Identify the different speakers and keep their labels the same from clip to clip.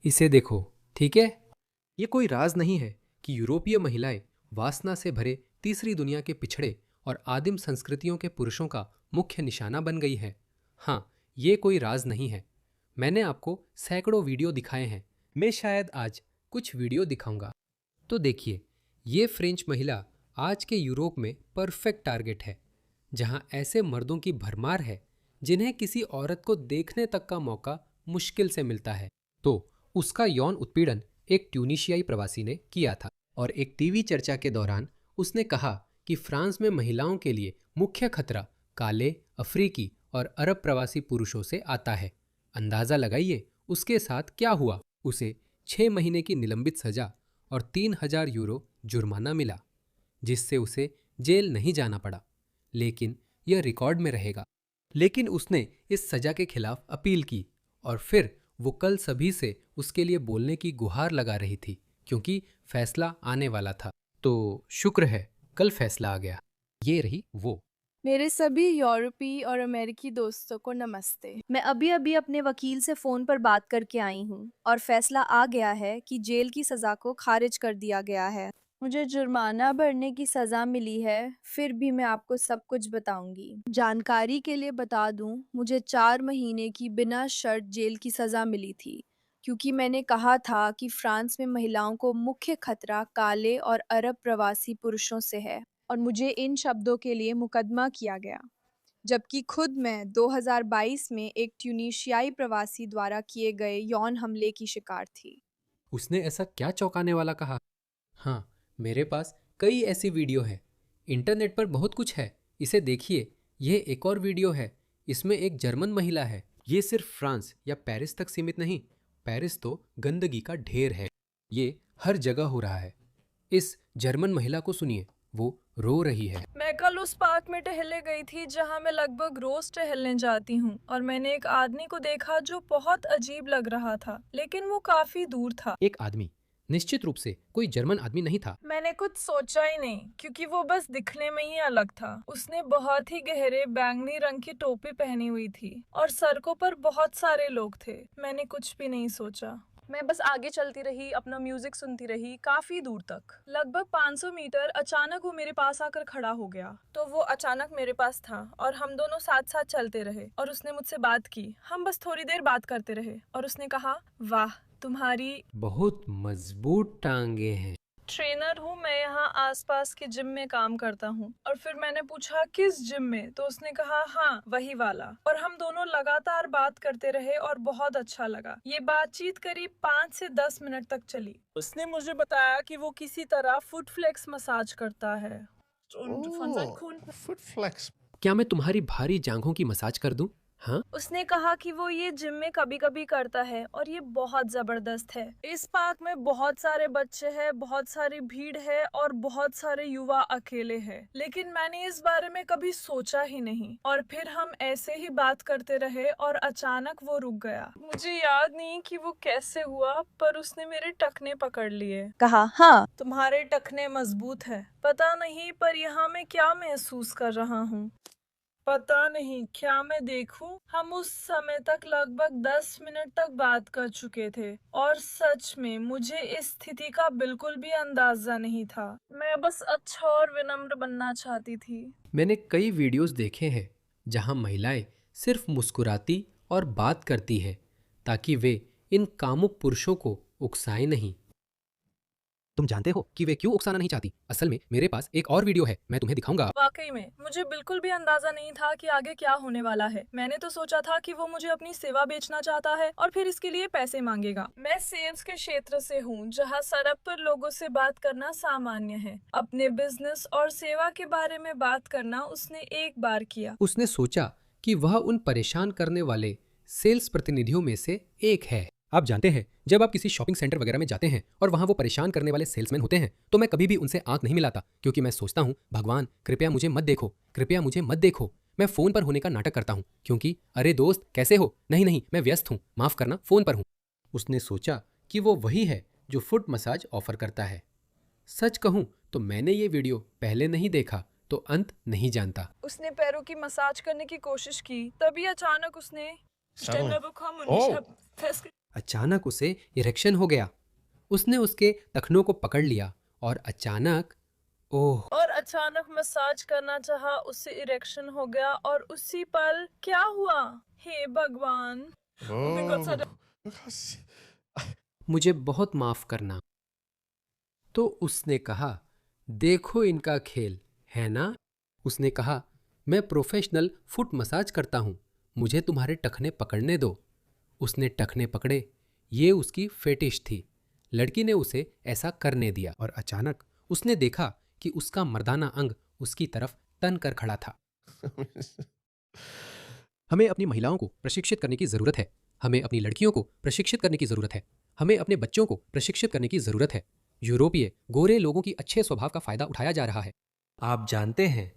Speaker 1: इसे देखो, ठीक है? ये कोई राज नहीं है कि यूरोपीय महिलाएं वासना से भरे तीसरी दुनिया के पिछड़े और आदिम संस्कृतियों के पुरुषों का मुख्य निशाना बन गई है। हाँ, ये कोई राज नहीं है। मैंने आपको सैकड़ों वीडियो दिखाए हैं। मैं शायद आज कुछ वीडियो दिखाऊंगा। तो देखिए, ये फ्रेंच महिला आज के यूरोप में परफेक्ट टारगेट है, जहाँ ऐसे मर्दों की भरमार है जिन्हें किसी औरत को देखने तक का मौका मुश्किल से मिलता है। तो उसका यौन उत्पीड़न एक ट्यूनीशियाई प्रवासी ने किया था और एक टीवी चर्चा के दौरान उसने कहा कि फ्रांस में महिलाओं के लिए मुख्य खतरा काले, अफ्रीकी और अरब प्रवासी पुरुषों से आता है। अंदाजा लगाइए उसके साथ क्या हुआ। उसे 6 महीने की निलंबित सजा और 3,000 यूरो जुर्माना मिला, जिससे उसे जेल नहीं जाना पड़ा, लेकिन यह रिकॉर्ड में रहेगा। लेकिन उसने इस सजा के खिलाफ अपील की और फिर वो कल सभी से उसके लिए बोलने की गुहार लगा रही थी, क्योंकि फैसला आने वाला था। तो शुक्र है कल फैसला आ गया। ये रही वो।
Speaker 2: मेरे सभी यूरोपीय और अमेरिकी दोस्तों को नमस्ते। मैं अभी अभी अपने वकील से फ़ोन पर बात करके आई हूँ और फैसला आ गया है कि जेल की सज़ा को खारिज कर दिया गया है। मुझे जुर्माना भरने की सज़ा मिली है, फिर भी मैं आपको सब कुछ बताऊंगी। जानकारी के लिए बता दूं, मुझे 4 महीने की बिना शर्त जेल की सज़ा मिली थी, क्योंकि मैंने कहा था कि फ्रांस में महिलाओं को मुख्य खतरा काले और अरब प्रवासी पुरुषों से है और मुझे इन शब्दों के लिए मुकदमा किया गया, जबकि खुद मैं 2022 में एक ट्यूनीशियाई प्रवासी द्वारा किए गए यौन हमले की शिकार थी।
Speaker 1: उसने ऐसा क्या चौंकाने वाला कहा? हाँ, मेरे पास कई ऐसी वीडियो हैं। इंटरनेट पर बहुत कुछ है। इसे देखिए, यह एक और वीडियो है। इसमें एक जर्मन महिला है। ये सिर्फ फ्रांस या पेरिस तक सीमित नहीं। पेरिस तो गंदगी का ढेर है। ये हर जगह हो रहा है। इस जर्मन महिला को सुनिए, वो रो रही है।
Speaker 2: मैं कल उस पार्क में टहलने गई थी जहां मैं लगभग रोज टहलने जाती हूं और मैंने एक आदमी को देखा जो बहुत अजीब लग रहा था, लेकिन वो काफी दूर था।
Speaker 1: एक आदमी, निश्चित रूप से कोई जर्मन आदमी नहीं था।
Speaker 2: मैंने कुछ सोचा ही नहीं, क्योंकि वो बस दिखने में ही अलग था। उसने बहुत ही गहरे बैंगनी रंग की टोपी पहनी हुई थी और सड़कों पर बहुत सारे लोग थे। मैंने कुछ भी नहीं सोचा। मैं बस आगे चलती रही, अपना म्यूजिक सुनती रही काफी दूर तक। लगभग 500 मीटर अचानक वो मेरे पास आकर खड़ा हो गया। तो वो अचानक मेरे पास था और हम दोनों साथ साथ चलते रहे और उसने मुझसे बात की। हम बस थोड़ी देर बात करते रहे और उसने कहा, वाह, तुम्हारी
Speaker 1: बहुत मजबूत टांगे हैं।
Speaker 2: ट्रेनर हूँ मैं, यहाँ आसपास के जिम में काम करता हूँ। और फिर मैंने पूछा, किस जिम में? तो उसने कहा, हाँ, वही वाला। और हम दोनों लगातार बात करते रहे और बहुत अच्छा लगा। ये बातचीत करीब 5 से 10 मिनट तक चली। उसने मुझे बताया कि वो किसी तरह फुट फ्लेक्स मसाज करता है।
Speaker 3: Foot flex.
Speaker 1: क्या मैं तुम्हारी भारी जांघों की मसाज कर दूं? हाँ।
Speaker 2: उसने कहा कि वो ये जिम में कभी कभी करता है और ये बहुत जबरदस्त है। इस पार्क में बहुत सारे बच्चे हैं, बहुत सारी भीड़ है और बहुत सारे युवा अकेले हैं, लेकिन मैंने इस बारे में कभी सोचा ही नहीं। और फिर हम ऐसे ही बात करते रहे और अचानक वो रुक गया। मुझे याद नहीं कि वो कैसे हुआ, पर उसने मेरे टखने पकड़ लिए। कहा, हाँ, तुम्हारे टखने मजबूत है। पता नहीं, पर यहाँ मैं क्या महसूस कर रहा हूँ, पता नहीं, क्या मैं देखूं? हम उस समय तक लगभग 10 मिनट तक बात कर चुके थे और सच में मुझे इस स्थिति का बिल्कुल भी अंदाजा नहीं था। मैं बस अच्छा और विनम्र बनना चाहती थी।
Speaker 1: मैंने कई वीडियोस देखे हैं जहां महिलाएं सिर्फ मुस्कुराती और बात करती हैं ताकि वे इन कामुक पुरुषों को उकसाएं नहीं। तुम जानते हो कि वे क्यों उकसाना नहीं चाहती? असल में मेरे पास एक और वीडियो है, मैं तुम्हें दिखाऊंगा।
Speaker 2: वाकई में मुझे बिल्कुल भी अंदाजा नहीं था कि आगे क्या होने वाला है। मैंने तो सोचा था कि वो मुझे अपनी सेवा बेचना चाहता है और फिर इसके लिए पैसे मांगेगा। मैं सेल्स के क्षेत्र से हूँ, जहाँ सड़क पर लोगों से बात करना सामान्य है। अपने बिजनेस और सेवा के बारे में बात करना उसने एक बार किया।
Speaker 1: उसने सोचा कि वह उन परेशान करने वाले सेल्स प्रतिनिधियों में से एक है। आप जानते हैं, जब आप किसी शॉपिंग सेंटर वगैरह में जाते हैं और वहां वो परेशान करने वाले सेल्समैन होते हैं, तो मैं कभी भी उनसे आंख नहीं मिलाता, क्योंकि मैं सोचता हूँ, भगवान कृपया मुझे मत देखो, कृपया मुझे मत देखो। मैं फोन पर होने का नाटक करता हूँ, क्योंकि अरे दोस्त कैसे हो? नहीं नहीं, मैं व्यस्त हूँ, माफ करना, फोन पर हूँ। उसने सोचा कि वो वही है जो फुट मसाज ऑफर करता है। सच कहूँ तो मैंने ये वीडियो पहले नहीं देखा तो अंत नहीं जानता।
Speaker 2: उसने पैरों की मसाज करने की कोशिश की, तभी अचानक उसने
Speaker 3: Suddenly.
Speaker 2: Stelle bekommen und ich
Speaker 3: Oh.
Speaker 2: habe festgestellt
Speaker 1: अचानक उसे इरेक्शन हो गया। उसने उसके टखनों को पकड़ लिया और अचानक ओह,
Speaker 2: और अचानक मसाज करना चाहा, उससे इरेक्शन हो गया और उसी पल क्या हुआ? हे भगवान! Oh my God,
Speaker 3: Oh,
Speaker 2: sudden-
Speaker 3: because
Speaker 1: मुझे बहुत माफ करना। तो उसने कहा, देखो इनका खेल है ना। उसने कहा, मैं प्रोफेशनल फुट मसाज करता हूं, मुझे तुम्हारे टखने पकड़ने दो। उसने टखने पकड़े। ये उसकी फेटिश थी। लड़की ने उसे ऐसा करने दिया और अचानक उसने देखा कि उसका मर्दाना अंग उसकी तरफ तन कर खड़ा था। हमें अपनी महिलाओं को प्रशिक्षित करने की जरूरत है। हमें अपनी लड़कियों को प्रशिक्षित करने की जरूरत है। हमें अपने बच्चों को प्रशिक्षित करने की जरूरत है। यूरोपीय गोरे लोगों की अच्छे स्वभाव का फायदा उठाया जा रहा है। आप जानते हैं,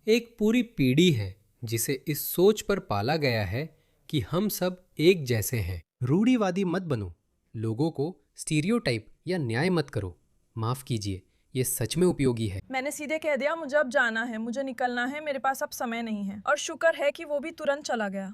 Speaker 1: एक पूरी पीढ़ी है जिसे इस सोच पर पाला गया है कि हम सब एक जैसे हैं। रूढ़िवादी मत बनो। लोगों को स्टीरियोटाइप या न्याय मत करो। माफ कीजिए, ये सच में उपयोगी है।
Speaker 2: मैंने सीधे कह दिया, मुझे अब जाना है, मुझे निकलना है, मेरे पास अब समय नहीं है। और शुक्र है कि वो भी तुरंत चला गया।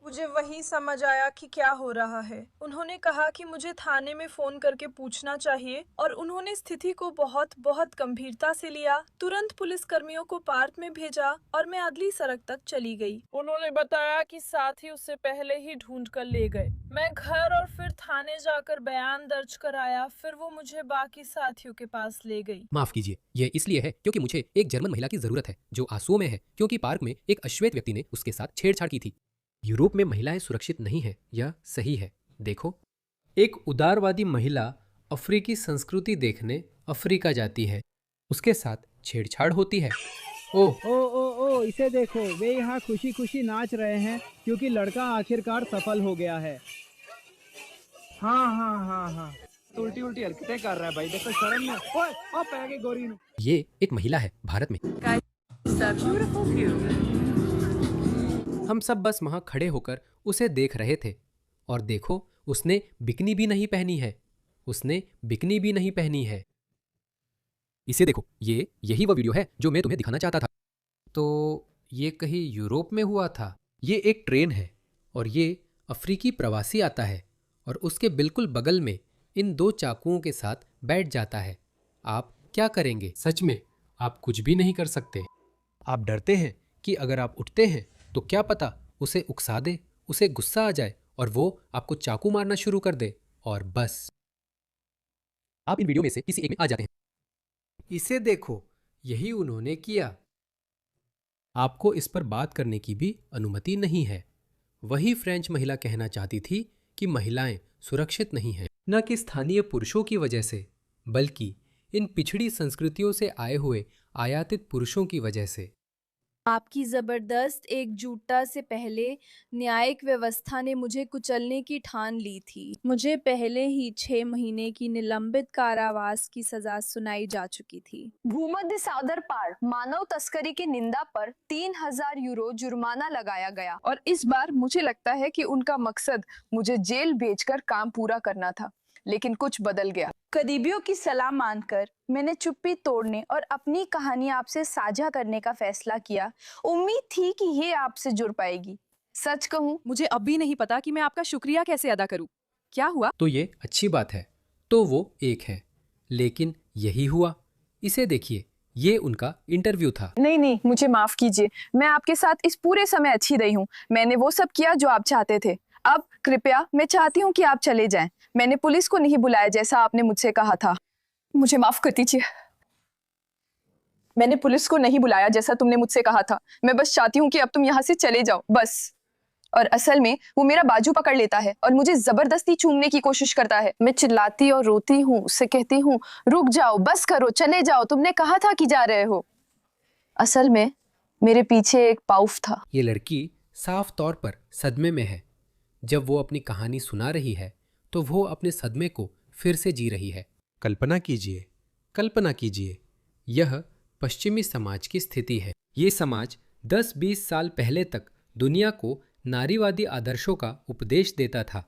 Speaker 2: मुझे वही समझ आया कि क्या हो रहा है। उन्होंने कहा कि मुझे थाने में फोन करके पूछना चाहिए और उन्होंने स्थिति को बहुत बहुत गंभीरता से लिया। तुरंत पुलिस कर्मियों को पार्क में भेजा और मैं अगली सड़क तक चली गई। उन्होंने बताया कि साथी उससे पहले ही ढूंढ कर ले गए। मैं घर और फिर थाने जाकर बयान दर्ज कराया, फिर वो मुझे बाकी साथियों के पास ले गई।
Speaker 1: माफ कीजिए, यह इसलिए है क्योंकि मुझे एक जर्मन महिला की जरूरत है जो आंसुओं में है क्योंकि पार्क में एक अश्वेत व्यक्ति ने उसके साथ छेड़छाड़ की थी। यूरोप में महिलाएं सुरक्षित नहीं है, यह सही है। देखो, एक उदारवादी महिला अफ्रीकी संस्कृति देखने अफ्रीका जाती है, उसके साथ छेड़छाड़ होती है। ओह,
Speaker 4: ओ ओ ओ इसे देखो, वे यहाँ खुशी खुशी नाच रहे हैं क्योंकि लड़का आखिरकार सफल हो गया है। हाँ हाँ हाँ हाँ, उल्टी उल्टी हरकतें कर रहा है भाई, देखो शर्म में। ओए ओ पैगे गोरी ने।
Speaker 1: ये एक महिला है भारत में। हम सब बस वहां खड़े होकर उसे देख रहे थे और देखो, उसने बिकनी भी नहीं पहनी है। उसने बिकनी भी नहीं पहनी है। इसे देखो, यही वो वीडियो है जो मैं तुम्हें दिखाना चाहता था। तो ये कहीं यूरोप में हुआ था। ये एक ट्रेन है और ये अफ्रीकी प्रवासी आता है और उसके बिल्कुल बगल में इन दो चाकुओं के साथ बैठ जाता है। आप क्या करेंगे? सच में आप कुछ भी नहीं कर सकते। आप डरते हैं कि अगर आप उठते हैं तो क्या पता उसे उकसा दे, उसे गुस्सा आ जाए और वो आपको चाकू मारना शुरू कर दे और बस आप इन वीडियो में से किसी एक में आ जाते हैं। इसे देखो, यही उन्होंने किया। आपको इस पर बात करने की भी अनुमति नहीं है। वही फ्रेंच महिला कहना चाहती थी कि महिलाएं सुरक्षित नहीं हैं, न कि स्थानीय पुरुषों की वजह से, बल्कि इन पिछड़ी संस्कृतियों से आए हुए आयातित पुरुषों की वजह से।
Speaker 5: आपकी जबरदस्त एकजुटता से पहले न्यायिक व्यवस्था ने मुझे कुचलने की ठान ली थी। मुझे पहले ही 6 महीने की निलंबित कारावास की सजा सुनाई जा चुकी थी।
Speaker 6: भूमध्य सागर पार मानव तस्करी की निंदा पर 3000 यूरो जुर्माना लगाया गया और इस बार मुझे लगता है कि उनका मकसद मुझे जेल भेजकर काम पूरा करना था, लेकिन कुछ बदल गया। करीबियों की सलाह मानकर मैंने चुप्पी तोड़ने और अपनी कहानी आपसे साझा करने का फैसला किया। उम्मीद थी कि ये आपसे जुड़ पाएगी। सच कहूं,
Speaker 7: मुझे अब भी नहीं पता कि मैं आपका शुक्रिया कैसे अदा करूं। क्या हुआ?
Speaker 1: तो ये अच्छी बात है। तो वो एक है, लेकिन यही हुआ। इसे देखिए, ये उनका इंटरव्यू था।
Speaker 6: नहीं, मुझे माफ कीजिए। मैं आपके साथ इस पूरे समय अच्छी रही हूँ। मैंने वो सब किया जो आप चाहते थे। अब कृपया, मैं चाहती हूँ कि आप चले जाएं। मैंने पुलिस को नहीं बुलाया जैसा आपने मुझसे कहा था। मुझे माफ कर दीजिए। मैंने पुलिस को नहीं बुलाया जैसा तुमने मुझसे कहा था। मैं बस चाहती हूँ कि अब तुम यहाँ से चले जाओ, बस। और असल में वो मेरा बाजू पकड़ लेता है और मुझे जबरदस्ती चूमने की कोशिश करता है। मैं चिल्लाती और रोती हूँ, उससे कहती हूँ, रुक जाओ, बस करो, चले जाओ, तुमने कहा था कि जा रहे हो। असल में मेरे पीछे एक पाउफ था।
Speaker 1: ये लड़की साफ तौर पर सदमे में है। जब वो अपनी कहानी सुना रही है तो वो अपने सदमे को फिर से जी रही है। कल्पना कीजिए, यह पश्चिमी समाज की स्थिति है। ये समाज 10-20 साल पहले तक दुनिया को नारीवादी आदर्शों का उपदेश देता था।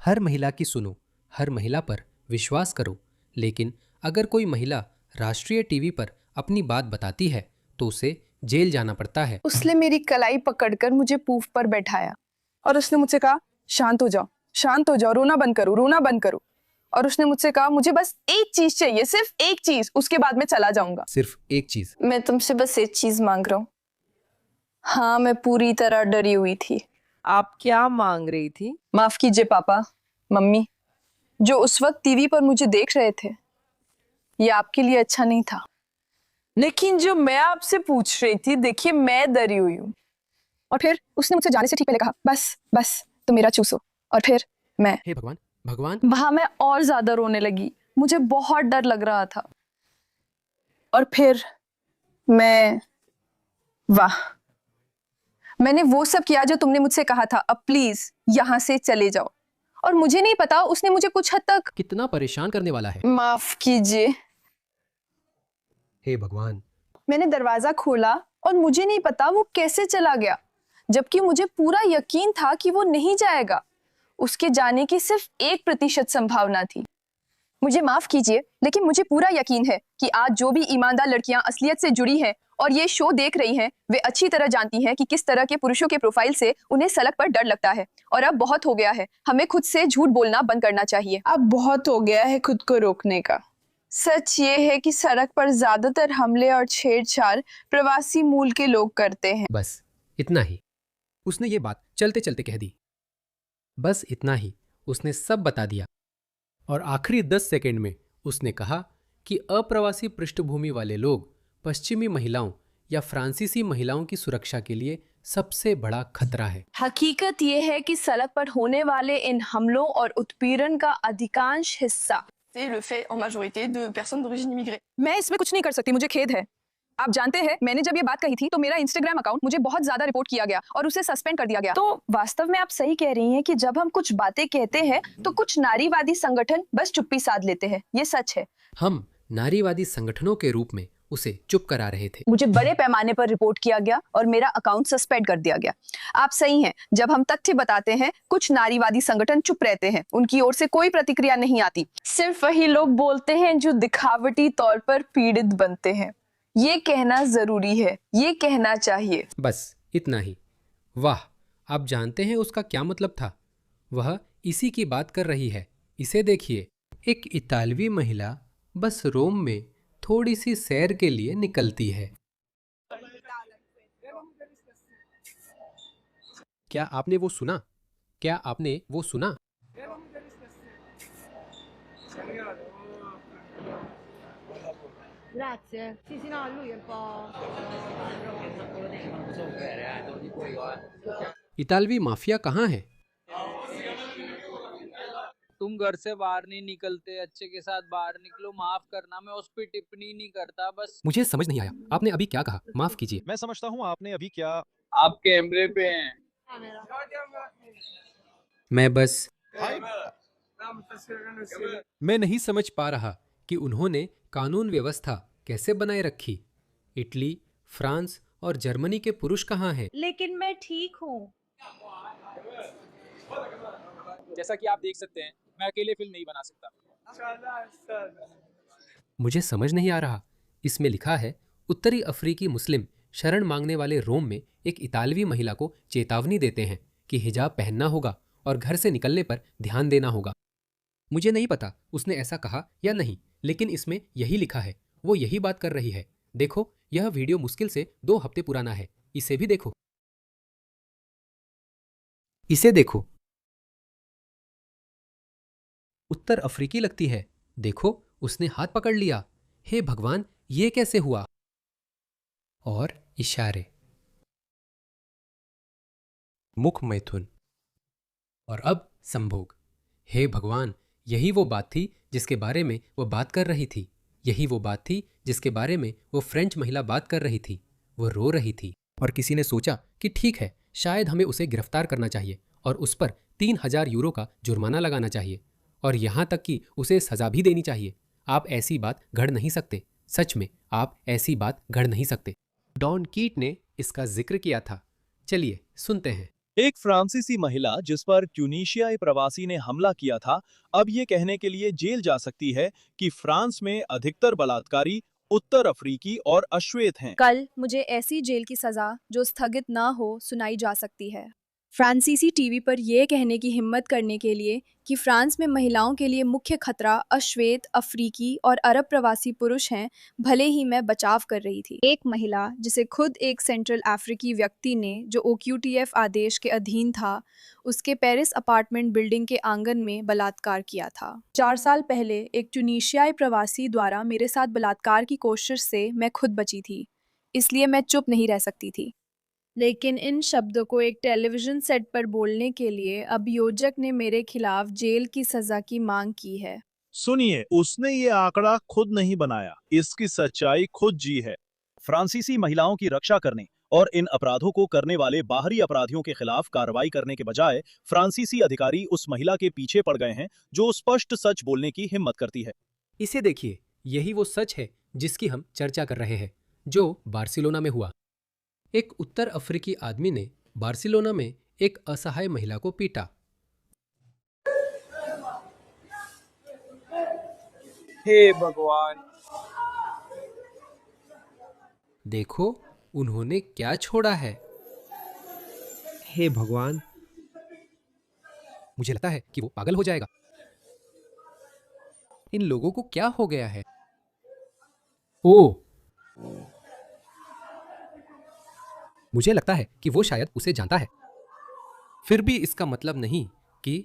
Speaker 1: हर महिला की सुनो, हर महिला पर विश्वास करो। लेकिन अगर कोई महिला राष्ट्रीय टीवी पर अपनी बात बताती है तो उसे जेल जाना पड़ता है।
Speaker 6: उसने मेरी कलाई पकड़कर मुझे पूफ पर बैठाया और उसने मुझसे कहा, शांत हो जाओ, शांत हो जाओ, रोना बंद करो, रोना बंद करो। और उसने मुझसे कहा मुझे बस एक चीज चाहिए, सिर्फ एक चीज, उसके बाद मैं चला जाऊंगा।
Speaker 1: सिर्फ एक चीज?
Speaker 6: मैं तुमसे बस एक चीज मांग रहा हूँ। हाँ, मैं पूरी तरह डरी हुई थी।
Speaker 8: आप क्या मांग रही थी?
Speaker 6: माफ कीजिए पापा, मम्मी, जो उस वक्त टीवी पर मुझे देख रहे थे, ये आपके लिए अच्छा नहीं था।
Speaker 8: लेकिन जो मैं आपसे पूछ रही थी, देखिए मैं डरी हुई हूँ।
Speaker 6: और फिर उसने मुझसे जाने से ठीक पहले कहा बस बस तुम मेरा चूसो। और फिर मैं
Speaker 1: हे भगवान, भगवान!
Speaker 6: वहां मैं और ज्यादा रोने लगी, मुझे बहुत डर लग रहा था। और फिर मैं वाह, मैंने वो सब किया जो तुमने मुझसे कहा था, अब प्लीज यहाँ से चले जाओ। और मुझे नहीं पता, उसने मुझे कुछ हद तक
Speaker 1: कितना परेशान करने वाला है।
Speaker 6: माफ कीजिए।
Speaker 1: हे भगवान!
Speaker 6: मैंने दरवाजा खोला और मुझे नहीं पता वो कैसे चला गया, जबकि मुझे पूरा यकीन था कि वो नहीं जाएगा। उसके जाने की सिर्फ 1% संभावना थी। मुझे माफ कीजिए, लेकिन मुझे पूरा यकीन है कि आज जो भी ईमानदार लड़कियां असलियत से जुड़ी हैं और ये शो देख रही हैं, वे अच्छी तरह जानती हैं कि किस तरह के पुरुषों के प्रोफाइल से उन्हें सड़क पर डर लगता है। और अब बहुत हो गया है, हमें खुद से झूठ बोलना बंद करना चाहिए।
Speaker 8: अब बहुत हो गया है खुद को रोकने का।
Speaker 6: सच ये है कि सड़क पर ज्यादातर हमले और छेड़छाड़ प्रवासी मूल के लोग करते हैं।
Speaker 1: बस इतना ही। उसने ये बात चलते चलते कह दी। बस इतना ही, उसने सब बता दिया। और आखिरी 10 सेकंड में उसने कहा कि अप्रवासी पृष्ठभूमि वाले लोग पश्चिमी महिलाओं या फ्रांसीसी महिलाओं की सुरक्षा के लिए सबसे बड़ा खतरा है।
Speaker 5: हकीकत ये है कि सड़क पर होने वाले इन हमलों और उत्पीड़न का अधिकांश हिस्सा
Speaker 6: मैं इसमें कुछ नहीं कर सकती, मुझे खेद है। आप जानते हैं, मैंने जब ये बात कही थी तो मेरा इंस्टाग्राम अकाउंट मुझे बहुत ज्यादा रिपोर्ट किया गया और उसे सस्पेंड कर दिया गया। तो वास्तव में आप सही कह रही हैं कि जब हम कुछ बातें कहते हैं तो कुछ नारीवादी संगठन बस चुप्पी साध लेते हैं। ये सच है।
Speaker 1: हम नारीवादी संगठनों के रूप में उसे चुप करा रहे थे।
Speaker 6: मुझे बड़े पैमाने पर रिपोर्ट किया गया और मेरा अकाउंट सस्पेंड कर दिया गया। आप सही हैं, जब हम तथ्य बताते हैं कुछ नारीवादी संगठन चुप रहते हैं, उनकी ओर से कोई प्रतिक्रिया नहीं आती। सिर्फ वही लोग बोलते हैं जो दिखावटी तौर पर पीड़ित बनते हैं। ये कहना जरूरी है, ये कहना चाहिए।
Speaker 1: बस इतना ही। वाह, आप जानते हैं उसका क्या मतलब था? वह इसी की बात कर रही है। इसे देखिए, एक इतालवी महिला बस रोम में थोड़ी सी सैर के लिए निकलती है। क्या आपने वो सुना? क्या आपने वो सुना?
Speaker 9: Grazie. Sì, sì, no, lui è un po'.
Speaker 1: इतालवी माफिया कहाँ है?
Speaker 10: तुम घर से बाहर नहीं निकलते, अच्छे के साथ बाहर निकलो। माफ करना, मैं उस पर टिप्पणी नहीं करता, बस।
Speaker 1: मुझे समझ नहीं आया, आपने अभी क्या कहा? माफ कीजिए।
Speaker 3: मैं समझता हूँ आपने अभी क्या।
Speaker 10: आप कैमरे पे हैं।
Speaker 1: मैं बस
Speaker 3: I-
Speaker 1: मैं नहीं समझ पा रहा कि उन्होंने कानून व्यवस्था कैसे बनाए रखी। इटली, फ्रांस और जर्मनी के पुरुष कहाँ हैं?
Speaker 2: लेकिन मैं ठीक हूँ।
Speaker 10: जैसा कि आप देख सकते हैं, मैं अकेले फिल्म नहीं बना सकता।
Speaker 1: मुझे समझ नहीं आ रहा। इसमें लिखा है, उत्तरी अफ्रीकी मुस्लिम शरण मांगने वाले रोम में एक इतालवी महिला को चेतावनी देते हैं कि हिजाब पहनना होगा और घर से निकलने पर ध्यान देना होगा। मुझे नहीं पता उसने ऐसा कहा या नहीं, लेकिन इसमें यही लिखा है। वो यही बात कर रही है। देखो, यह वीडियो मुश्किल से 2 हफ्ते पुराना है। इसे भी देखो। इसे देखो। उत्तर अफ्रीकी लगती है। देखो, उसने हाथ पकड़ लिया। हे भगवान, ये कैसे हुआ? और इशारे, मुख मैथुन और अब संभोग। हे भगवान, यही वो बात थी जिसके बारे में वो बात कर रही थी। यही वो बात थी जिसके बारे में वो फ्रेंच महिला बात कर रही थी। वो रो रही थी और किसी ने सोचा कि ठीक है, शायद हमें उसे गिरफ्तार करना चाहिए और उस पर 3000 यूरो का जुर्माना लगाना चाहिए और यहाँ तक कि उसे सजा भी देनी चाहिए। आप ऐसी बात गढ़ नहीं सकते। सच में आप ऐसी बात गढ़ नहीं सकते। डॉन कीट ने इसका जिक्र किया था। चलिए सुनते हैं।
Speaker 11: एक फ्रांसीसी महिला जिस पर ट्यूनीशियाई प्रवासी ने हमला किया था, अब ये कहने के लिए जेल जा सकती है कि फ्रांस में अधिकतर बलात्कारी उत्तर अफ्रीकी और अश्वेत हैं।
Speaker 5: कल मुझे ऐसी जेल की सजा जो स्थगित ना हो सुनाई जा सकती है। फ्रांसीसी टीवी पर यह कहने की हिम्मत करने के लिए कि फ्रांस में महिलाओं के लिए मुख्य खतरा अश्वेत, अफ्रीकी और अरब प्रवासी पुरुष हैं, भले ही मैं बचाव कर रही थी। एक महिला जिसे खुद एक सेंट्रल अफ्रीकी व्यक्ति ने, जो OQTF आदेश के अधीन था, उसके पेरिस अपार्टमेंट बिल्डिंग के आंगन में बलात्कार किया था। 4 साल पहले एक ट्यूनीशियाई प्रवासी द्वारा मेरे साथ बलात्कार की कोशिश से मैं खुद बची थी, इसलिए मैं चुप नहीं रह सकती थी। लेकिन इन शब्दों को एक टेलीविजन सेट पर बोलने के लिए अभियोजक ने मेरे खिलाफ जेल की सजा की मांग की है।
Speaker 11: सुनिए, उसने ये आंकड़ा खुद नहीं बनाया, इसकी सच्चाई खुद जी है। फ्रांसीसी महिलाओं की रक्षा करने और इन अपराधों को करने वाले बाहरी अपराधियों के खिलाफ कार्रवाई करने के बजाय फ्रांसीसी अधिकारी उस महिला के पीछे पड़ गए हैं जो स्पष्ट सच बोलने की हिम्मत करती है।
Speaker 1: इसे देखिए, यही वो सच है जिसकी हम चर्चा कर रहे हैं, जो बार्सिलोना में हुआ। एक उत्तर अफ्रीकी आदमी ने बार्सिलोना में एक असहाय महिला को पीटा।
Speaker 10: हे भगवान,
Speaker 1: देखो उन्होंने क्या छोड़ा है।
Speaker 12: हे भगवान,
Speaker 1: मुझे लगता है कि वो पागल हो जाएगा। इन लोगों को क्या हो गया है? ओह, मुझे लगता है कि वो शायद उसे जानता है। फिर भी इसका मतलब नहीं कि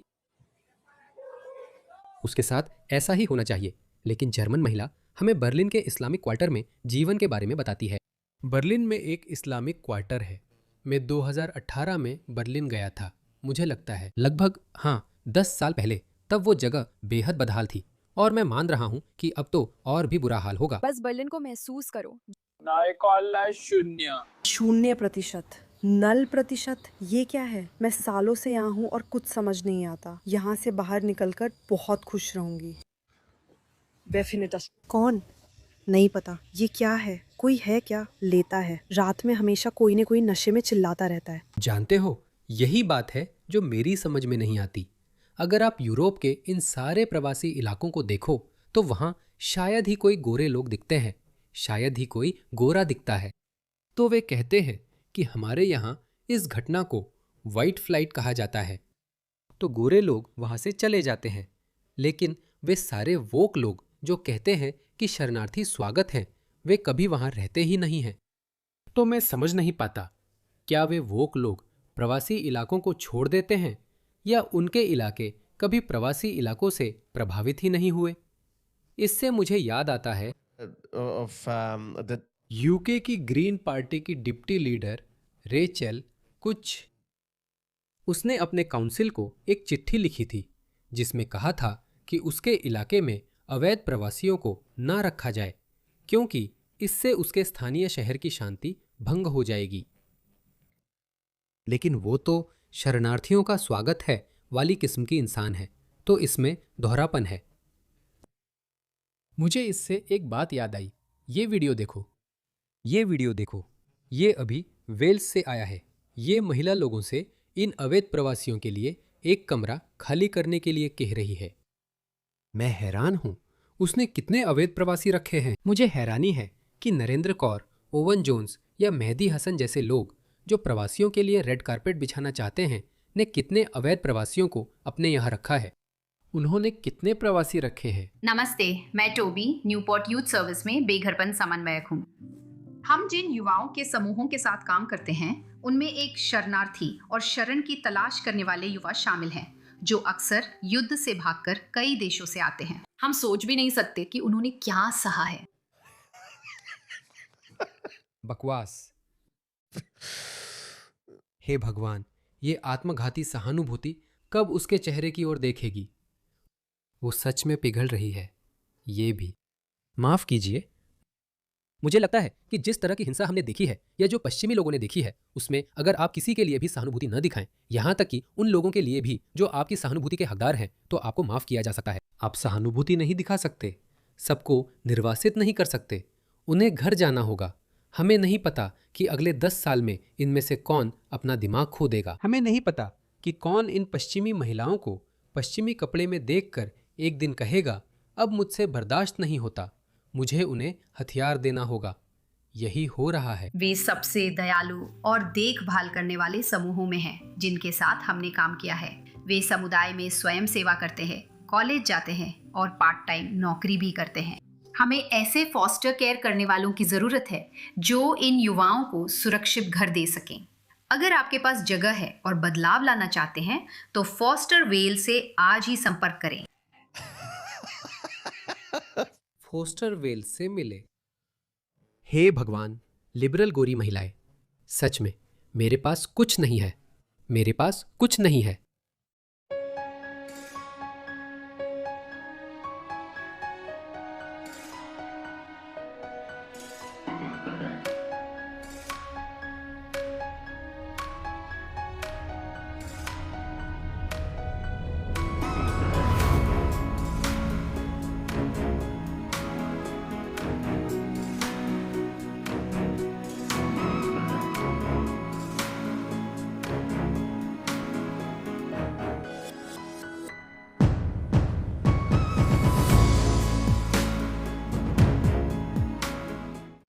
Speaker 1: उसके साथ ऐसा ही होना चाहिए। लेकिन जर्मन महिला हमें बर्लिन के इस्लामिक क्वार्टर में जीवन के बारे में बताती है। बर्लिन में एक इस्लामिक क्वार्टर है। मैं 2018 में बर्लिन गया था। मुझे लगता है लगभग 10 साल पहले। तब वो जगह बेहद बदहाल थी और मैं मान रहा हूँ कि अब तो और भी बुरा हाल होगा।
Speaker 7: बस बर्लिन को महसूस करो।
Speaker 9: 0%, नल प्रतिशत, ये क्या है? मैं सालों से यहाँ हूँ और कुछ समझ नहीं आता। यहाँ से बाहर निकलकर बहुत खुश रहूंगी। कौन? नहीं पता। ये क्या है? कोई है क्या? लेता है। रात में हमेशा कोई न कोई नशे में चिल्लाता रहता है।
Speaker 1: जानते हो, यही बात है जो मेरी समझ में नहीं आती। अगर आप यूरोप के इन सारे प्रवासी इलाकों को देखो तो वहाँ शायद ही कोई गोरे लोग दिखते हैं, शायद ही कोई गोरा दिखता है। तो वे कहते हैं कि हमारे यहाँ इस घटना को वाइट फ्लाइट कहा जाता है, तो गोरे लोग वहाँ से चले जाते हैं। लेकिन वे सारे वोक लोग जो कहते हैं कि शरणार्थी स्वागत हैं, वे कभी वहाँ रहते ही नहीं हैं। तो मैं समझ नहीं पाता, क्या वे वोक लोग प्रवासी इलाकों को छोड़ देते हैं या उनके इलाके कभी प्रवासी इलाकों से प्रभावित ही नहीं हुए? इससे मुझे याद आता है यूके की ग्रीन पार्टी की डिप्टी लीडर रेचल उसने अपने काउंसिल को एक चिट्ठी लिखी थी जिसमें कहा था कि उसके इलाके में अवैध प्रवासियों को न रखा जाए क्योंकि इससे उसके स्थानीय शहर की शांति भंग हो जाएगी। लेकिन वो तो शरणार्थियों का स्वागत है वाली किस्म की इंसान है, तो इसमें दोहरापन है। मुझे इससे एक बात याद आई। ये वीडियो देखो, ये अभी वेल्स से आया है। ये महिला लोगों से इन अवैध प्रवासियों के लिए एक कमरा खाली करने के लिए कह रही है। मैं हैरान हूं, उसने कितने अवैध प्रवासी रखे हैं। मुझे हैरानी है कि नरेंद्र कौर, ओवन जोन्स या मेहदी हसन जैसे लोग जो प्रवासियों के लिए रेड कारपेट बिछाना चाहते हैं ने कितने अवैध प्रवासियों को अपने यहाँ रखा है। उन्होंने कितने प्रवासी रखे हैं?
Speaker 13: नमस्ते, मैं टोबी न्यूपोर्ट यूथ सर्विस में बेघरपन समन्वयक हूँ। हम जिन युवाओं के समूहों के साथ काम करते हैं उनमें एक शरणार्थी और शरण की तलाश करने वाले युवा शामिल हैं जो अक्सर युद्ध से भागकर कई देशों से आते हैं। हम सोच भी नहीं सकते कि उन्होंने क्या सहा है।
Speaker 1: बकवास। हे भगवान, ये आत्मघाती सहानुभूति कब उसके चेहरे की ओर देखेगी? वो सच में पिघल रही है। ये भी माफ कीजिए। मुझे लगता है कि जिस तरह की हिंसा हमने देखी है या जो पश्चिमी लोगों ने देखी है, उसमें अगर आप किसी के लिए भी सहानुभूति न दिखाएं, यहाँ तक कि उन लोगों के लिए भी जो आपकी सहानुभूति के हकदार हैं, तो आपको माफ किया जा सकता है। आप सहानुभूति नहीं दिखा सकते, सबको निर्वासित नहीं कर सकते, उन्हें घर जाना होगा। हमें नहीं पता कि अगले 10 साल में इनमें से कौन अपना दिमाग खो देगा। हमें नहीं पता कि कौन इन पश्चिमी महिलाओं को पश्चिमी कपड़े में देखकर एक दिन कहेगा, अब मुझसे बर्दाश्त नहीं होता, मुझे उन्हें हथियार देना होगा। यही हो रहा है।
Speaker 13: वे सबसे दयालु और देखभाल करने वाले समूहों में हैं जिनके साथ हमने काम किया है। वे समुदाय में स्वयं सेवा करते हैं, कॉलेज जाते हैं और पार्ट टाइम नौकरी भी करते हैं। हमें ऐसे फॉस्टर केयर करने वालों की ज़रूरत है जो इन युवाओं को सुरक्षित घर दे सकें। अगर आपके पास जगह है और बदलाव लाना चाहते हैं तो फॉस्टर वेल से आज ही संपर्क करें।
Speaker 1: फोस्टर वेल से मिले। हे भगवान, लिबरल गोरी महिलाएं, सच में मेरे पास कुछ नहीं है, मेरे पास कुछ नहीं है।